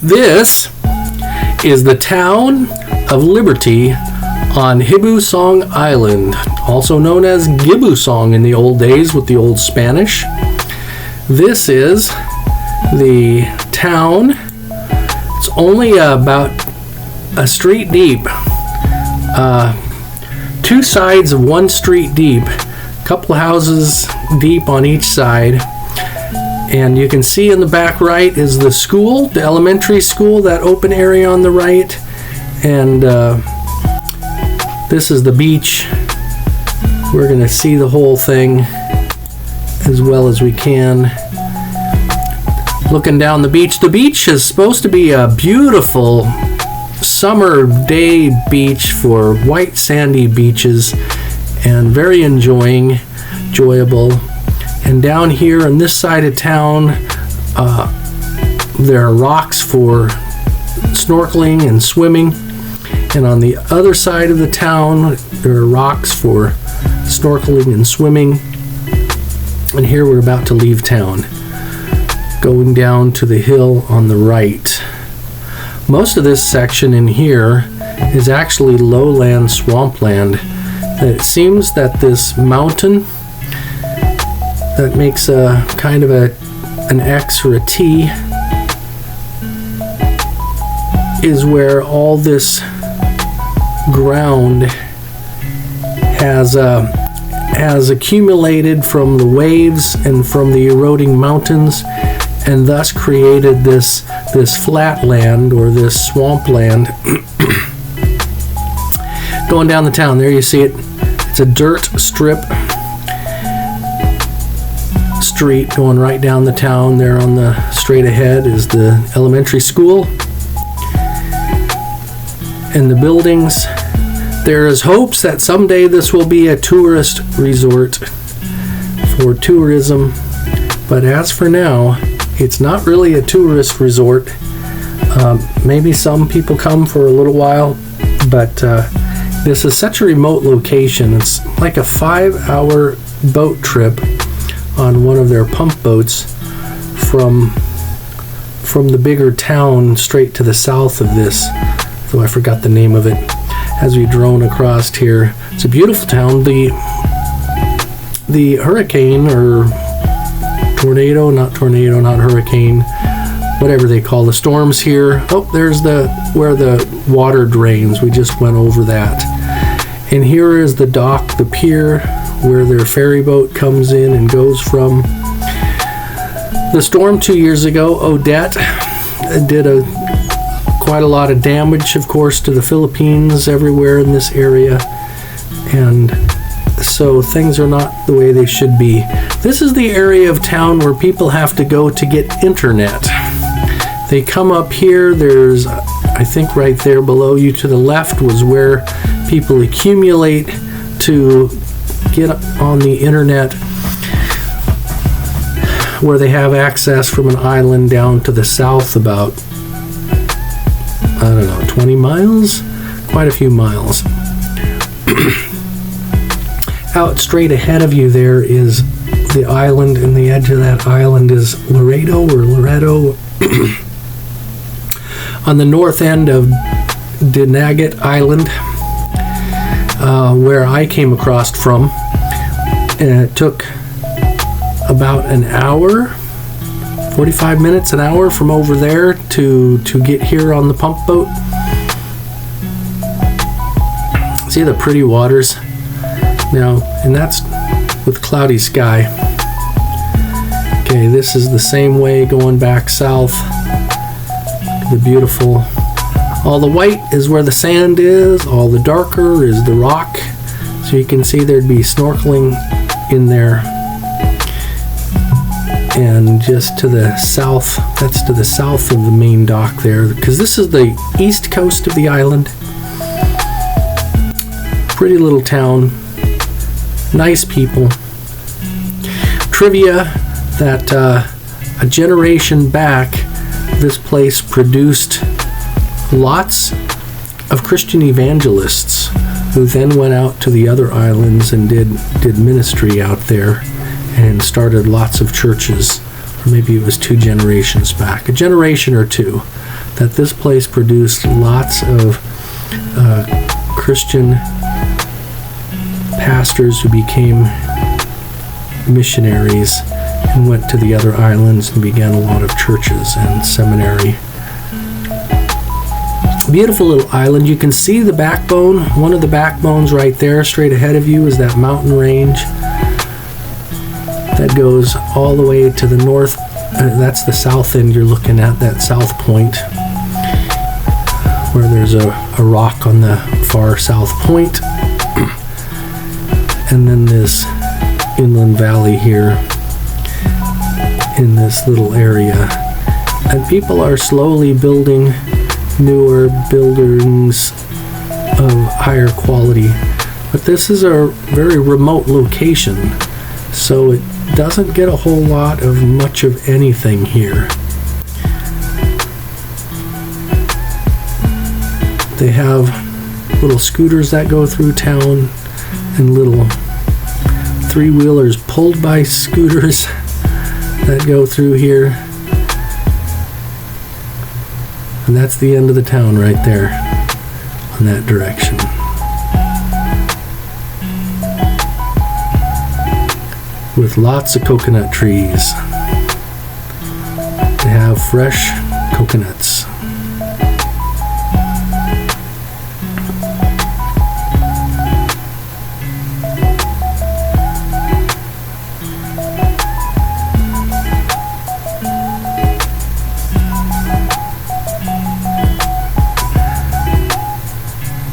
This is the town of Liberty on Hibusong Island, also known as Gibusong in the old days with the old Spanish. This is the town. It's only about a street deep, two sides of one street deep, a couple of houses deep on each side. And you can see in the back right is the school, the elementary school, that open area on the right. And this is the beach. We're going to see the whole thing as well as we can. Looking down the beach. The beach is supposed to be a beautiful summer day beach for white sandy beaches and very enjoyable. And down here on this side of town, there are rocks for snorkeling and swimming. And on the other side of the town, there are rocks for snorkeling and swimming. And here we're about to leave town, going down to the hill on the right. Most of this section in here is actually lowland swampland. It seems that this mountain that makes a kind of an X or a T is where all this ground has accumulated from the waves and from the eroding mountains, and thus created this flat land or this swampland. Going down the town, there you see it. It's a dirt strip street going right down the town. There on the straight ahead is the elementary school and the buildings. There is hopes that someday this will be a tourist resort for tourism, but as for now, it's not really a tourist resort. Maybe some people come for a little while, but this is such a remote location. It's like a 5-hour boat trip on one of their pump boats from the bigger town straight to the south of this, though I forgot the name of it, as we drone across here. It's a beautiful town. The hurricane or tornado, not hurricane, whatever they call the storms here. Oh, there's where the water drains. We just went over that. And here is the dock, the pier, where their ferry boat comes in and goes from. The storm 2 years ago, Odette, did quite a lot of damage, of course, to the Philippines, everywhere in this area. And so things are not the way they should be. This is the area of town where people have to go to get internet. They come up here. There's, I think right there below you to the left was where people accumulate to get on the internet, where they have access from an island down to the south about, 20 miles? Quite a few miles. Out straight ahead of you there is the island, and the edge of that island is Loretto. On the north end of Dinagat Island, where I came across from, and it took about an hour, 45 minutes, an hour from over there to get here on the pump boat. See the pretty waters now, and that's with cloudy sky. Okay, this is the same way going back south. The beautiful, all the white is where the sand is, all the darker is the rock. So you can see there'd be snorkeling in there. And just to the south, that's to the south of the main dock there, because this is the east coast of the island. Pretty little town, nice people. Trivia that a generation back, this place produced lots of Christian evangelists who then went out to the other islands and did ministry out there and started lots of churches or maybe it was 2 generations back, a generation or 2, that this place produced lots of Christian pastors who became missionaries and went to the other islands and began a lot of churches and seminary. Beautiful little island. You can see the backbone. One of the backbones right there, straight ahead of you, is that mountain range that goes all the way to the north. That's the south end you're looking at, that south point, where there's a rock on the far south point. And then this inland valley here in this little area. And people are slowly building newer buildings of higher quality. But this is a very remote location, so it doesn't get a whole lot of much of anything here. They have little scooters that go through town and little 3-wheelers pulled by scooters that go through here. And that's the end of the town right there in that direction. With lots of coconut trees to have fresh coconuts.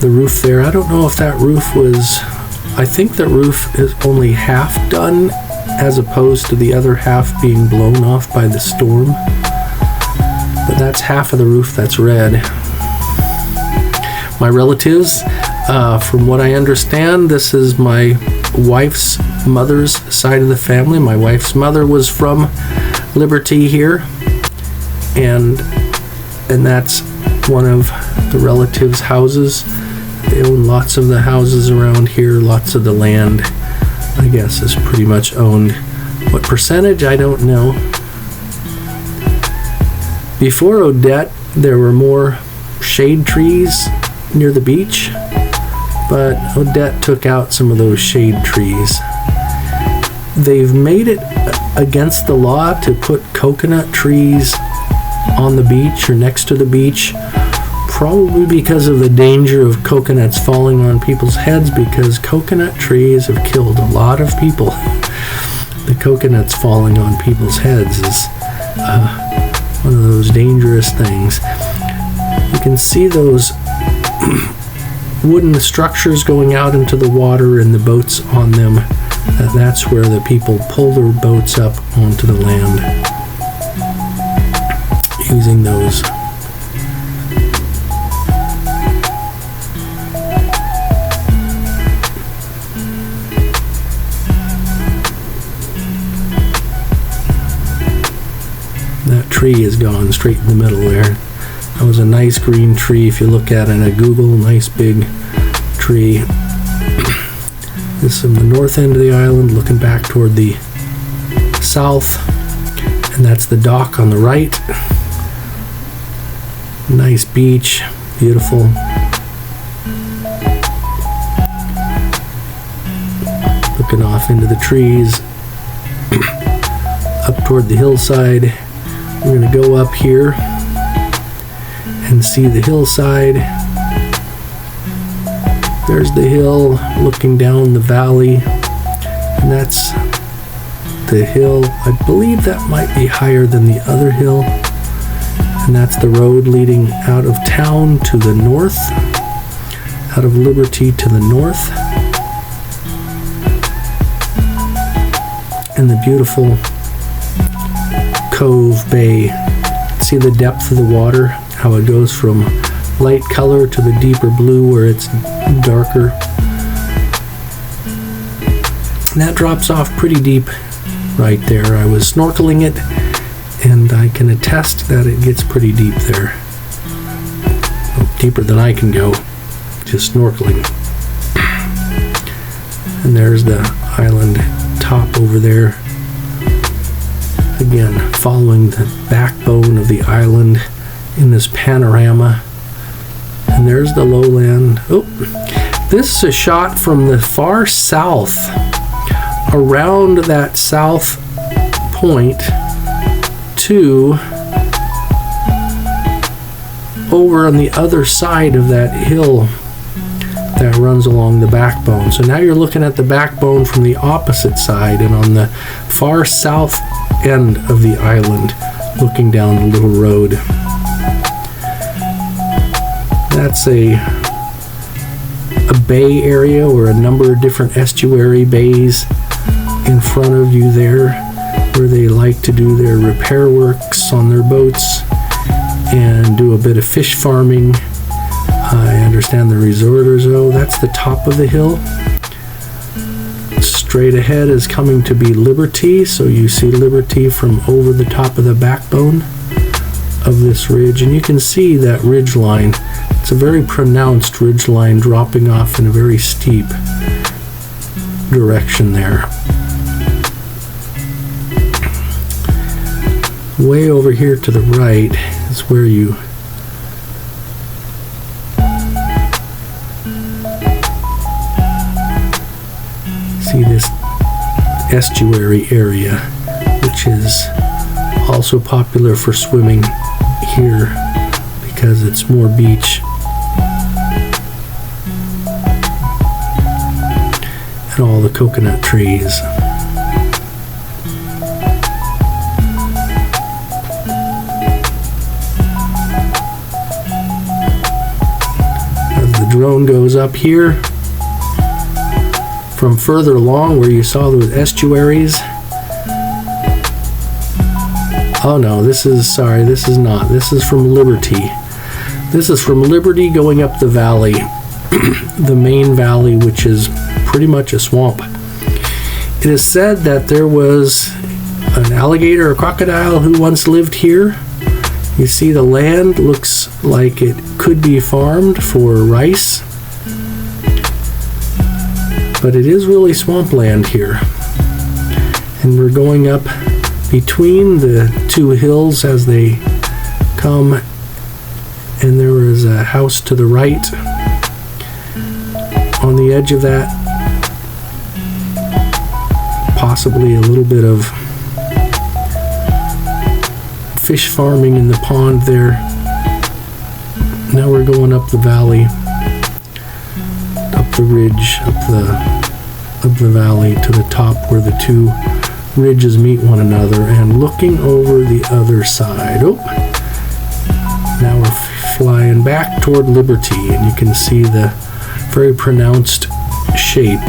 The roof there, I don't know if that roof was, I think the roof is only half done as opposed to the other half being blown off by the storm. But that's half of the roof that's red. My relatives, from what I understand, this is my wife's mother's side of the family. My wife's mother was from Liberty here, and that's one of the relatives' houses. They own lots of the houses around here, lots of the land, I guess, is pretty much owned. What percentage, I don't know. Before Odette, there were more shade trees near the beach, but Odette took out some of those shade trees. They've made it against the law to put coconut trees on the beach or next to the beach, probably because of the danger of coconuts falling on people's heads, because coconut trees have killed a lot of people. The coconuts falling on people's heads is one of those dangerous things. You can see those wooden structures going out into the water and the boats on them. That's where the people pull their boats up onto the land using those. That tree is gone straight in the middle there. That was a nice green tree. If you look at it in Google, nice big tree. This is from the north end of the island, looking back toward the south, and that's the dock on the right. Nice beach, beautiful. Looking off into the trees, up toward the hillside. We're going to go up here and see the hillside. There's the hill looking down the valley, and that's the hill. I believe that might be higher than the other hill, and that's the road leading out of town to the north, out of Liberty to the north, and the beautiful Cove Bay. See the depth of the water, how it goes from light color to the deeper blue where it's darker. And that drops off pretty deep right there. I was snorkeling it, and I can attest that it gets pretty deep there. Oh, deeper than I can go, just snorkeling. And there's the island top over there. Again, following the backbone of the island in this panorama. And there's the lowland. Oh, this is a shot from the far south, around that south point to over on the other side of that hill that runs along the backbone. So now you're looking at the backbone from the opposite side and on the far south end of the island, looking down the little road. That's a bay area, or a number of different estuary bays in front of you there, where they like to do their repair works on their boats and do a bit of fish farming. I understand the resorters, though. That's the top of the hill. Straight ahead is coming to be Liberty, so you see Liberty from over the top of the backbone of this ridge, and you can see that ridge line. It's a very pronounced ridge line dropping off in a very steep direction there. Way over here to the right is where you see this estuary area, which is also popular for swimming here because it's more beach. And all the coconut trees. As the drone goes up here, from further along where you saw those estuaries. Oh no, this is not. This is from Liberty. This is from Liberty going up the valley, the main valley, which is pretty much a swamp. It is said that there was an alligator or crocodile who once lived here. You see the land looks like it could be farmed for rice, but it is really swampland here. And we're going up between the two hills as they come, and there is a house to the right on the edge of that. Possibly a little bit of fish farming in the pond there. Now we're going up the valley, up the ridge, up the valley to the top where the two ridges meet one another, and looking over the other side. Oh, now we're flying back toward Liberty, and you can see the very pronounced shape